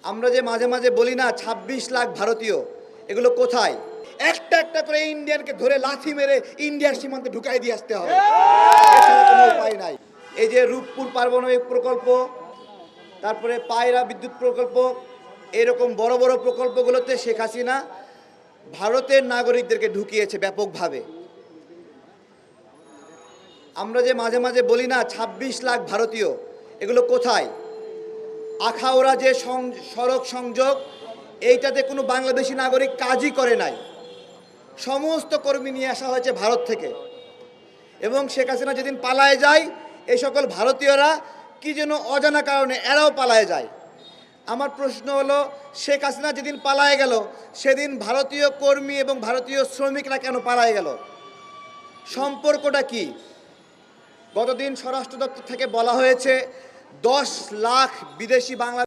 আমরা যে মাঝে মাঝে বলি না ২৬ লাখ ভারতীয়, এগুলো কোথায়? একটা একটা করে ইন্ডিয়ানকে ধরে লাথি মেরে ইন্ডিয়ার সীমান্তে ঢুকাই দিয়ে আসতে হবে, এছাড়া কোনো উপায় নাই। এই যে রূপপুর পারমাণবিক প্রকল্প, তারপরে পায়রা বিদ্যুৎ প্রকল্প, এরকম বড় বড় প্রকল্পগুলোতে শেখ হাসিনা ভারতের নাগরিকদেরকে ঢুকিয়েছে ব্যাপকভাবে। আমরা যে মাঝে মাঝে বলি না ২৬ লাখ ভারতীয়, এগুলো কোথায়? আখাউড়া যে সড়ক সংযোগ, এইটাতে কোনো বাংলাদেশি নাগরিক কাজই করে নাই। সমস্ত কর্মী নিয়ে আসা হয়েছে ভারত থেকে, এবং শেখ হাসিনা যেদিন পালায় যায়, এই সকল ভারতীয়রা কি যেন অজানা কারণে এরাও পালায় যায়। আমার প্রশ্ন হলো, শেখ হাসিনা যেদিন পালায় গেল, সেদিন ভারতীয় কর্মী এবং ভারতীয় শ্রমিকরা কেন পালায় গেল? সম্পর্কটা কি? গতদিন স্বরাষ্ট্র দপ্তর থেকে বলা হয়েছে 10 লাখ বিদেশি বাংলা